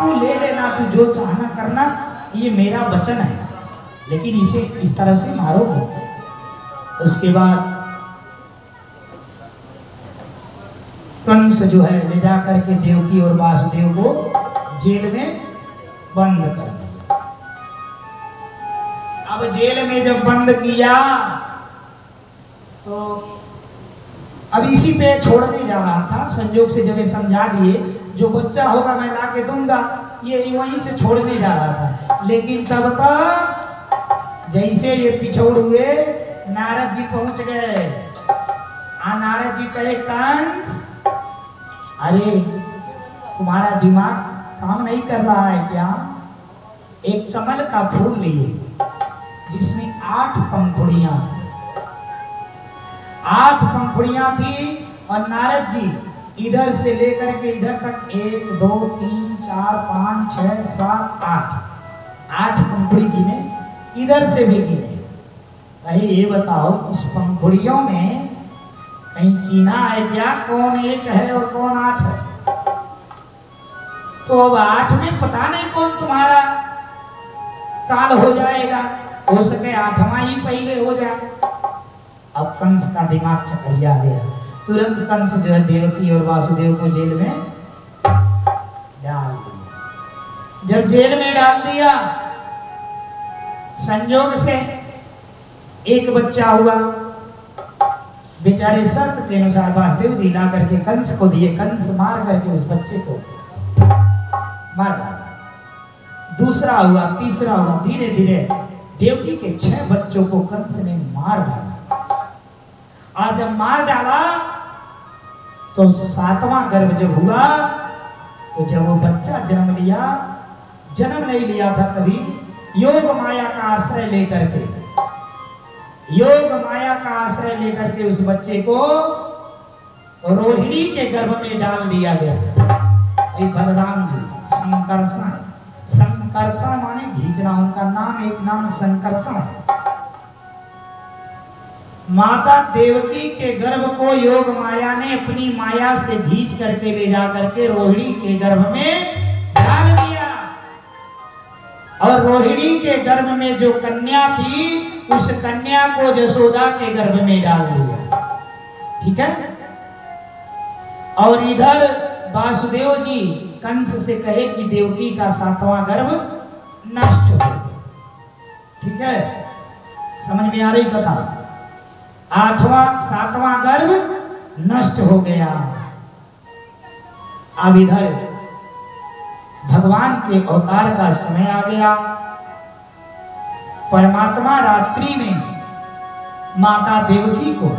तू ले लेना, तू जो चाहना करना, ये मेरा वचन है, लेकिन इसे इस तरह से मारोगे। उसके बाद कंस जो है ले जा करके देवकी और वासुदेव को जेल में बंद कर दिया। अब जेल में जब बंद किया तो अब इसी पे छोड़ने जा रहा था। संजोग से जब ये समझा दिए जो बच्चा होगा मैं ला के दूंगा, ये वहीं से छोड़ने जा रहा था। लेकिन तब तक जैसे ये पिछोड़ हुए नारद जी पहुंच गए। नारद जी कहे कंस, अरे तुम्हारा दिमाग काम नहीं कर रहा है क्या? एक कमल का फूल लिए जिसमें 8 पंखुड़ियां थी, 8 पंखुड़ियां थी, और नारद जी इधर से लेकर के इधर तक 1 2 3 4 5 6 7 8 पंखुड़ी गिने, इधर से भी गिने। कहे ये बताओ इस पंखुड़ियों में कहीं चिन्हा है क्या, कौन 1 है और कौन 8 है? तो अब 8 में पता नहीं कौन तुम्हारा काल हो जाएगा, हो सके 8वां ही पहले हो जाए। अब कंस का दिमाग चकरिया गया। तुरंत कंस जो है देवकी और वासुदेव को जेल में डाल दिया। जब जेल में डाल दिया, संजोग से एक बच्चा हुआ। बेचारे शर्त के अनुसार वासुदेव जी ला करके कंस को दिए। कंस मार करके उस बच्चे को मार डाला। दूसरा हुआ, तीसरा हुआ, धीरे धीरे देवकी के 6 बच्चों को कंस ने मार डाला। आज जब मार डाला तो 7वां गर्भ जब हुआ, तो जब वो बच्चा जन्म लिया, जन्म नहीं लिया था तभी योग माया का आश्रय लेकर के, योग माया का आश्रय लेकर के उस बच्चे को रोहिणी के गर्भ में डाल दिया गया। बलराम जी संकर्षण, संकर्षण माने खींचना, उनका नाम एक नाम संकर्षण है। माता देवकी के गर्भ को योग माया ने अपनी माया से खींच करके ले जा करके रोहिणी के गर्भ में डाल दिया, और रोहिणी के गर्भ में जो कन्या थी उस कन्या को यशोदा के गर्भ में डाल दिया। ठीक है। और इधर वासुदेव जी कंस से कहे कि देवकी का 7वां गर्भ नष्ट हो गया। ठीक है, समझ में आ रही कथा? 7वां गर्भ नष्ट हो गया। अब इधर भगवान के अवतार का समय आ गया। परमात्मा रात्रि में माता देवकी को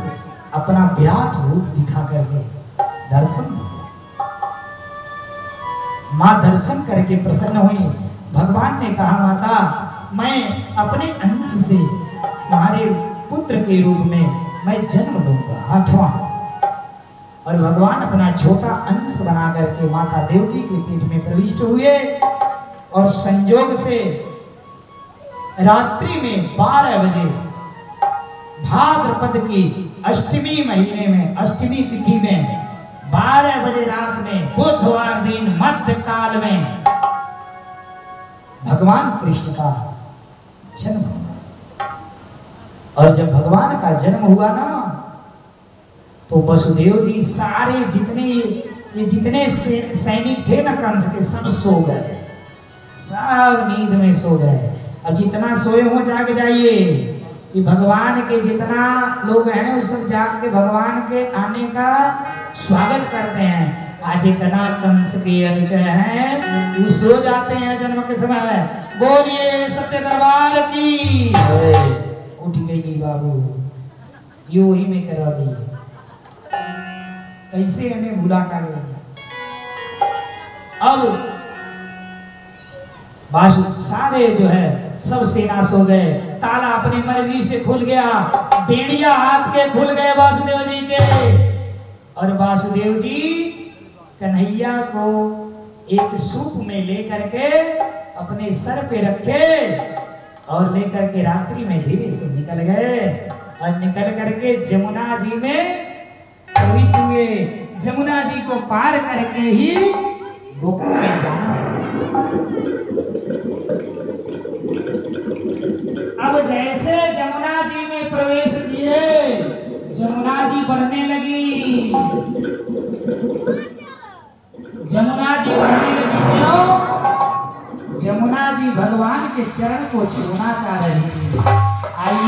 अपना विराट रूप दिखा करके दर्शन दिया। मां दर्शन करके प्रसन्न हुई। भगवान ने कहा माता मैं अपने अंश से तुम्हारे पुत्र के रूप में मैं जन्म लूंगा 8वां। और भगवान अपना छोटा अंश बना करके माता देवकी के पेट में प्रविष्ट हुए। और संयोग से रात्रि में 12 बजे भाद्रपद की अष्टमी महीने में, अष्टमी तिथि में 12 बजे रात में, बुधवार दिन मध्य काल में भगवान कृष्ण का जन्म हुआ। और जब भगवान का जन्म हुआ ना, तो वसुदेव जी सारे जितने सैनिक थे ना कंस के, सब सो गए, सब नींद में सो गए। अब जितना सोए हो जाग जाइए। कि भगवान के जितना लोग हैं वो सब जाग के भगवान के आने का स्वागत करते हैं। आज इतना कंस के अनुचर हैं वो सो जाते हैं जन्म के समय। बोलिए सच्चे दरबार की। उठ गई बाबू, यू ही में करा दी, कैसे इन्हें भूला कर। अब बासु सारे जो है सब सेना सो गए। ताला अपनी मर्जी से खुल गया, बेड़िया हाथ के खुल गए वासुदेव जी के। और वासुदेव जी कन्हैया को एक सूप में लेकर के अपने सर पे रखे और लेकर के रात्रि में धीरे से निकल गए। और निकल करके जमुना जी में प्रविष्ट हुए। जमुना जी को पार करके ही गोकुल में जाना था। अब जैसे जमुना जी में प्रवेश किए, जमुना जी बढ़ने लगी, जमुना जी बढ़ने लगी। क्यों? जमुना जी भगवान के चरण को छूना चाह रही थी। आई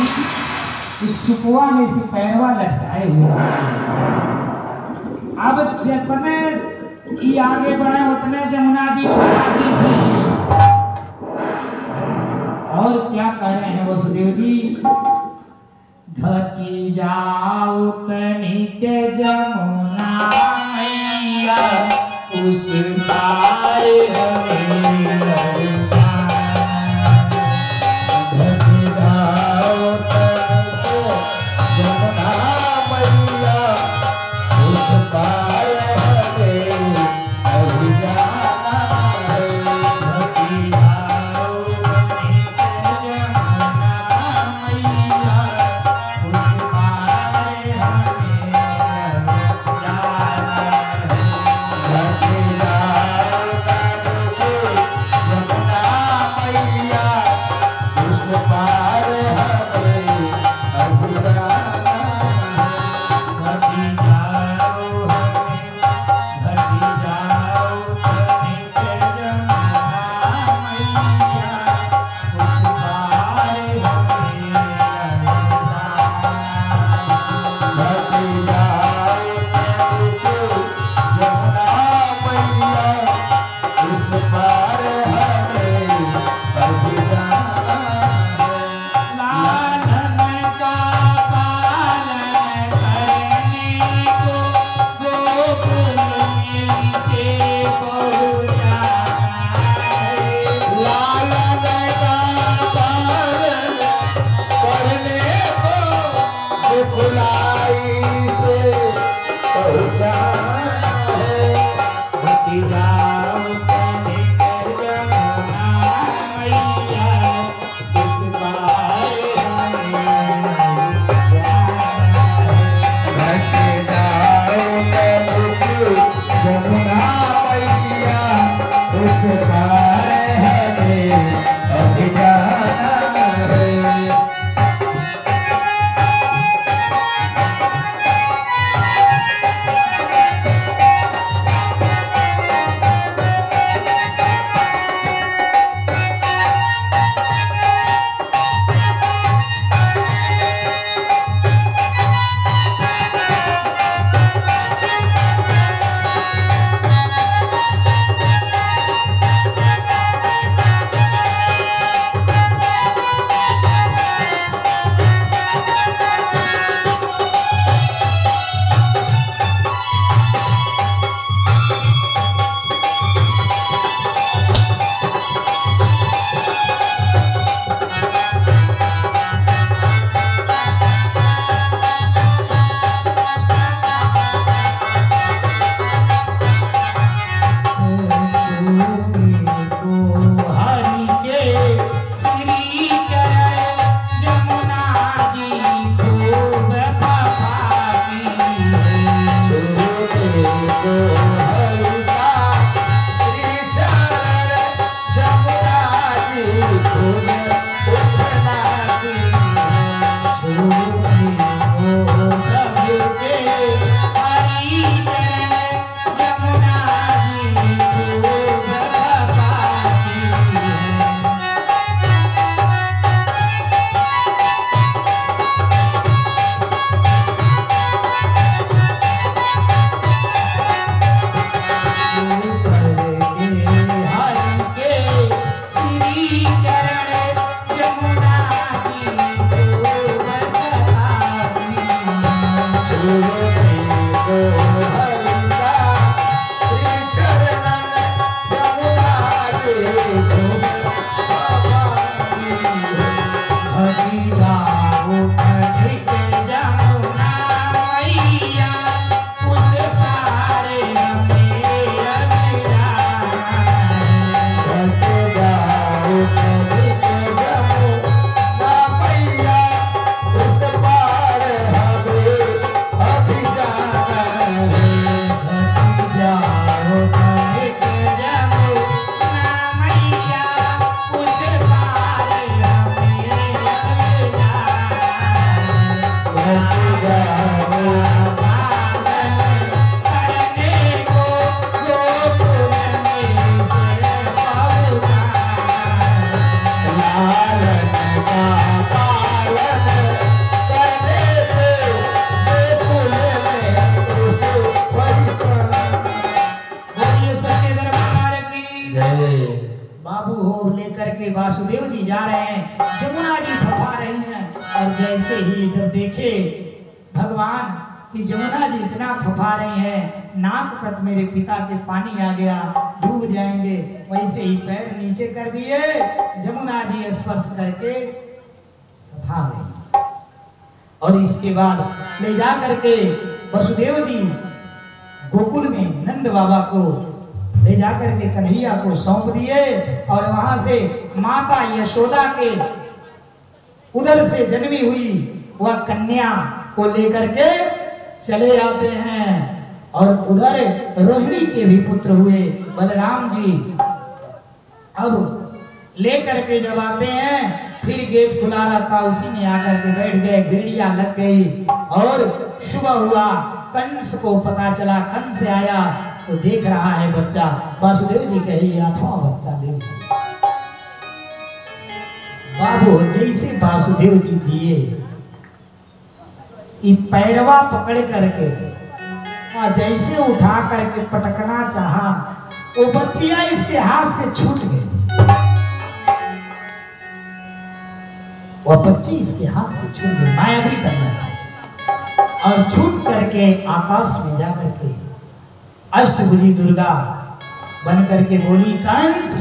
उस सुपुआ में से पैरवा लटकाए हुए थे। अब जितने ही आगे बढ़े उतने जमुना जी भागी थी। और क्या कह रहे हैं वसुदेव जी? घटी जाओ कनिक जमुना मैया, उस पार हमें लग जाना। घटी जाओ कनिक जमुना मैया, उस पार हमें लग जाना। घटी जाओ कनिक जमुना मैया, उस पार हमें लग जाना। घटी जाओ कनिक जमुना मैया, उस पार हमें लग जाना। घटी जाओ घटी जाओ कनिक जमुना मैया, उस पार हमें लग जाना। घटी जाओ कनिक जमुना मैया, उस पार हमें लग जाना। लालन का पालन करने को गोकुल में से पहुँचाना है। लालन का पालन करने को गोकुलाई से पहुँचाना है। घटी जाओ कनिक जमुना मैया, उस पार हमें लग जाना है। घटी जाओ कनिक जमुना मैया, उस पार हमें लग जाना है। बाबू हो लेकर के वासुदेव जी जा रहे हैं, जमुना जी फफा रही हैं और जैसे ही इधर देखे भगवान कि जमुना जी इतना फफा रही हैं, नाक तक मेरे पिता के पानी आ गया, डूब जाएंगे, वैसे ही पैर नीचे कर दिए, जमुना जी स्पर्श करके सफा गई। और इसके बाद ले जा करके वसुदेव जी गोकुल में नंद बाबा को ले जाकर के कन्हैया को सौंप दिए और वहां से माता यशोदा के उधर से जन्मी हुई वह कन्या को लेकर के चले आते हैं। और उधर रोहिणी के भी पुत्र हुए बलराम जी। अब लेकर के जब आते हैं, फिर गेट खुला रहता, उसी में आकर के बैठ गए, भेड़िया लग गई और सुबह हुआ, कंस को पता चला, कंस आया तो देख रहा है बच्चा, वासुदेव जी कही अथवा बच्चा देख। बाबू जैसे वासुदेव जी दिए पैरवा पकड़ करके जैसे उठा करके पटकना चाहा, वो बच्चिया इसके हाथ से छूट गई, वह बच्ची इसके हाथ से छूट गई, माया भी करना था। और छूट करके आकाश में जाकर के अष्टभुजी दुर्गा बन करके बोली, कंस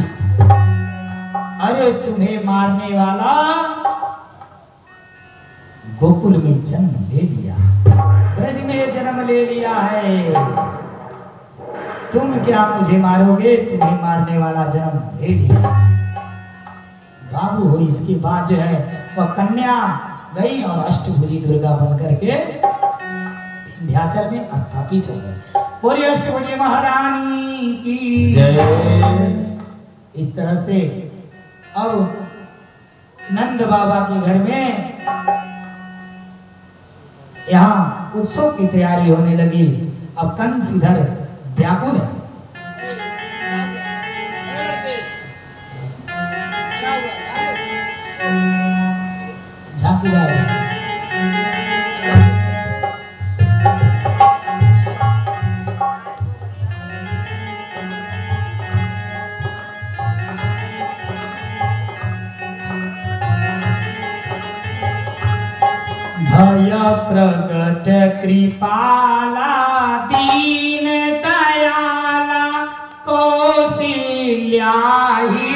अरे तुम्हें मारने वाला गोकुल में जन्म ले लिया, ब्रज में जन्म ले लिया है, तुम क्या मुझे मारोगे, तुम्हें मारने वाला जन्म ले लिया। बाबू हो इसके बाद जो है वह कन्या गई और अष्टभुजी दुर्गा बन करके विंध्याचल में स्थापित हो गए। बोलिए अष्टभुजी महारानी की जय। इस तरह से अब नंद बाबा के घर में यहाँ उत्सव की तैयारी होने लगी। अब कंस इधर व्याकुल है, झांकीदार है। भय प्रगट कृपाला दीन दयाला कौशल्या